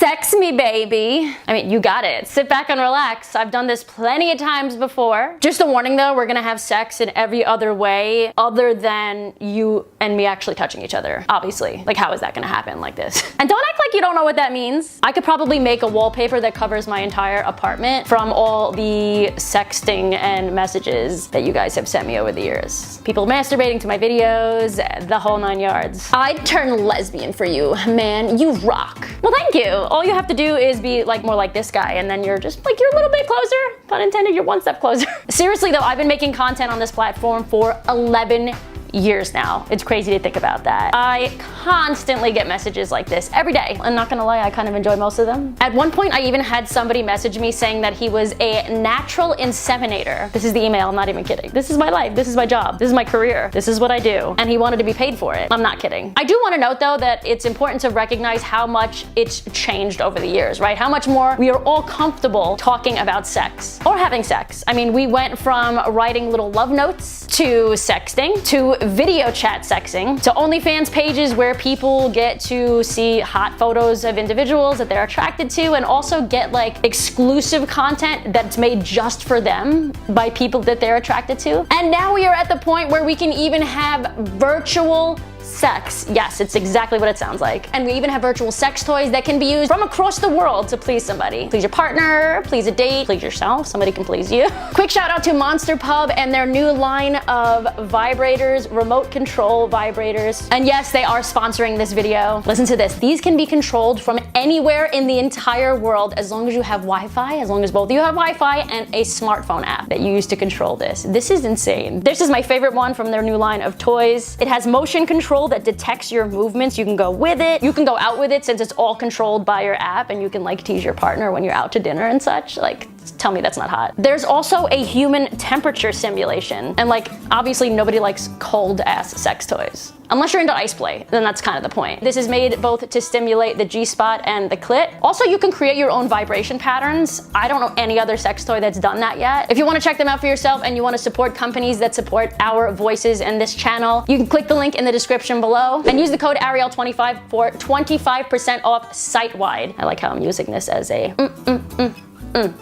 Sex me, baby. I mean, you got it. Sit back and relax. I've done this plenty of times before. Just a warning though, we're gonna have sex in every other way other than you and me actually touching each other, obviously. Like, how is that gonna happen like this? And don't act like you don't know what that means. I could probably make a wallpaper that covers my entire apartment from all the sexting and messages that you guys have sent me over the years. People masturbating to my videos, the whole 9 yards. I'd turn lesbian for you, man. You rock. Well, thank you. All you have to do is be like more like this guy, and then you're just like, you're a little bit closer. Pun intended, you're one step closer. Seriously though, I've been making content on this platform for 11 years now. It's crazy to think about that. I constantly get messages like this every day. I'm not gonna lie, I kind of enjoy most of them. At one point, I even had somebody message me saying that he was a natural inseminator. This is the email, I'm not even kidding. This is my life, this is my job, this is my career, this is what I do. And he wanted to be paid for it. I'm not kidding. I do want to note though that it's important to recognize how much it's changed over the years, right? How much more we are all comfortable talking about sex or having sex. I mean, we went from writing little love notes to sexting to video chat sexing to OnlyFans pages where people get to see hot photos of individuals that they're attracted to and also get like exclusive content that's made just for them by people that they're attracted to. And now we are at the point where we can even have virtual sex. Yes, it's exactly what it sounds like. And we even have virtual sex toys that can be used from across the world to please somebody. Please your partner, please a date, please yourself, somebody can please you. Quick shout out to Monster Pub and their new line of vibrators, remote control vibrators. And yes, they are sponsoring this video. Listen to this. These can be controlled from anywhere in the entire world as long as you have Wi-Fi, as long as both of you have Wi-Fi and a smartphone app that you use to control this. This is insane. This is my favorite one from their new line of toys. It has motion control that detects your movements. You can go with it. You can go out with it since it's all controlled by your app, and you can like tease your partner when you're out to dinner and such. Like, tell me that's not hot. There's also a human temperature simulation. And like, obviously nobody likes cold ass sex toys. Unless you're into ice play, then that's kind of the point. This is made both to stimulate the G-spot and the clit. Also, you can create your own vibration patterns. I don't know any other sex toy that's done that yet. If you want to check them out for yourself and you want to support companies that support our voices and this channel, you can click the link in the description below and use the code Ariel25 for 25% off site-wide. I like how I'm using this as a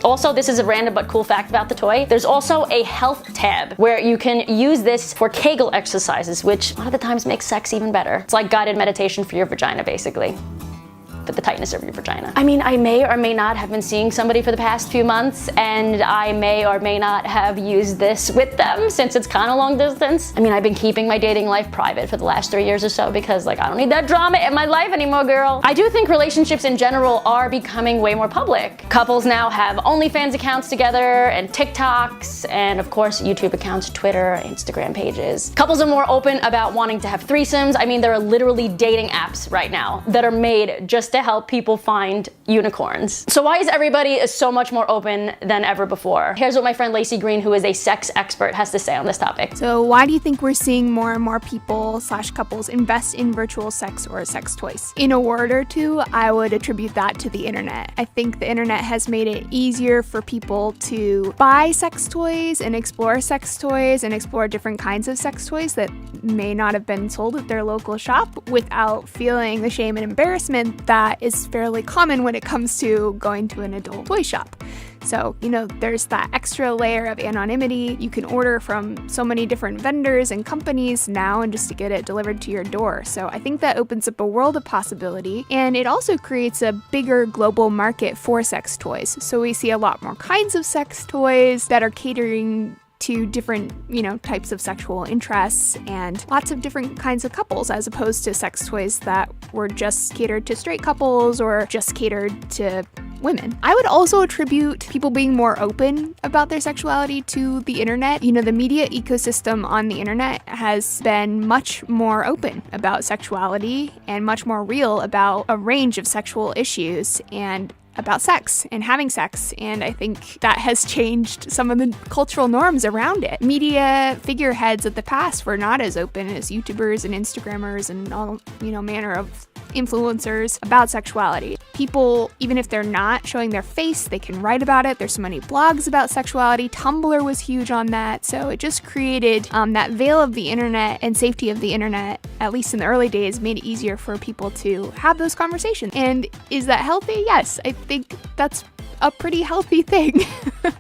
Also, this is a random but cool fact about the toy. There's also a health tab where you can use this for Kegel exercises, which a lot of the times makes sex even better. It's like guided meditation for your vagina, basically. For the tightness of your vagina. I mean, I may or may not have been seeing somebody for the past few months, and I may or may not have used this with them since it's kind of long distance. I mean, I've been keeping my dating life private for the last 3 years or so because like, I don't need that drama in my life anymore, girl. I do think relationships in general are becoming way more public. Couples now have OnlyFans accounts together and TikToks and of course YouTube accounts, Twitter, Instagram pages. Couples are more open about wanting to have threesomes. I mean, there are literally dating apps right now that are made just to help people find unicorns. So why is everybody so much more open than ever before? Here's what my friend Lacey Green, who is a sex expert, has to say on this topic. So why do you think we're seeing more and more people / couples invest in virtual sex or sex toys? In a word or two, I would attribute that to the internet. I think the internet has made it easier for people to buy sex toys and explore different kinds of sex toys that may not have been sold at their local shop without feeling the shame and embarrassment that is fairly common when it comes to going to an adult toy shop. So, you know, there's that extra layer of anonymity. You can order from so many different vendors and companies now and just to get it delivered to your door. So I think that opens up a world of possibility, and it also creates a bigger global market for sex toys. So we see a lot more kinds of sex toys that are catering to different, types of sexual interests and lots of different kinds of couples, as opposed to sex toys that were just catered to straight couples or just catered to women. I would also attribute people being more open about their sexuality to the internet. The media ecosystem on the internet has been much more open about sexuality and much more real about a range of sexual issues and about sex and having sex, and I think that has changed some of the cultural norms around it. Media figureheads of the past were not as open as YouTubers and Instagrammers and all, manner of influencers about sexuality. People, even if they're not showing their face, they can write about it. There's so many blogs about sexuality. Tumblr was huge on that. So it just created that veil of the internet and safety of the internet, at least in the early days, made it easier for people to have those conversations. And is that healthy? Yes, I think that's a pretty healthy thing.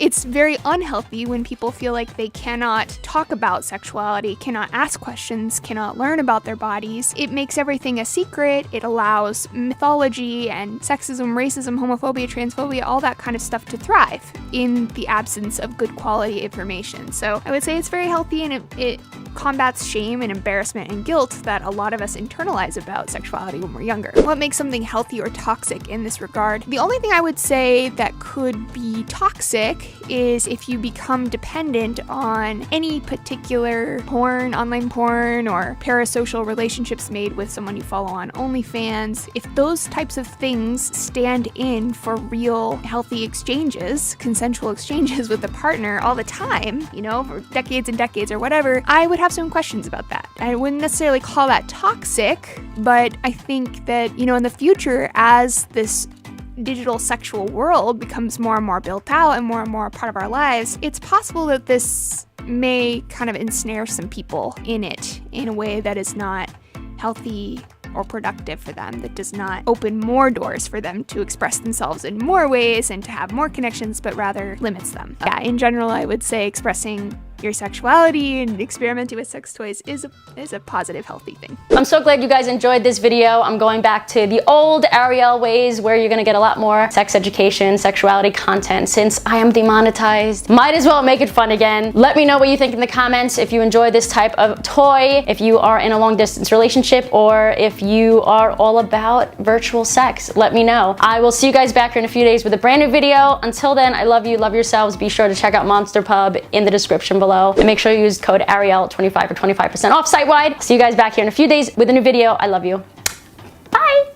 It's very unhealthy when people feel like they cannot talk about sexuality, cannot ask questions, cannot learn about their bodies. It makes everything a secret. It allows mythology and sexism, racism, homophobia, transphobia, all that kind of stuff to thrive in the absence of good quality information. So I would say it's very healthy, and it combats shame and embarrassment and guilt that a lot of us internalize about sexuality when we're younger. What makes something healthy or toxic in this regard? The only thing I would say that could be toxic is if you become dependent on any particular porn, online porn, or parasocial relationships made with someone you follow on OnlyFans. If those types of things stand in for real healthy exchanges, consensual exchanges with a partner all the time, for decades and decades or whatever, I would have some questions about that. I wouldn't necessarily call that toxic, but I think that, in the future, as this digital sexual world becomes more and more built out and more a part of our lives, it's possible that this may kind of ensnare some people in it in a way that is not healthy or productive for them, that does not open more doors for them to express themselves in more ways and to have more connections, but rather limits them. Yeah, in general, I would say expressing your sexuality and experimenting with sex toys is a positive, healthy thing. I'm so glad you guys enjoyed this video. I'm going back to the old Ariel ways where you're gonna get a lot more sex education, sexuality content. Since I am demonetized, might as well make it fun again. Let me know what you think in the comments if you enjoy this type of toy, if you are in a long distance relationship, or if you are all about virtual sex. Let me know. I will see you guys back here in a few days with a brand new video. Until then, I love you, love yourselves. Be sure to check out Monster Pub in the description below. And make sure you use code Ariel25 for 25% off site-wide. See you guys back here in a few days with a new video. I love you. Bye!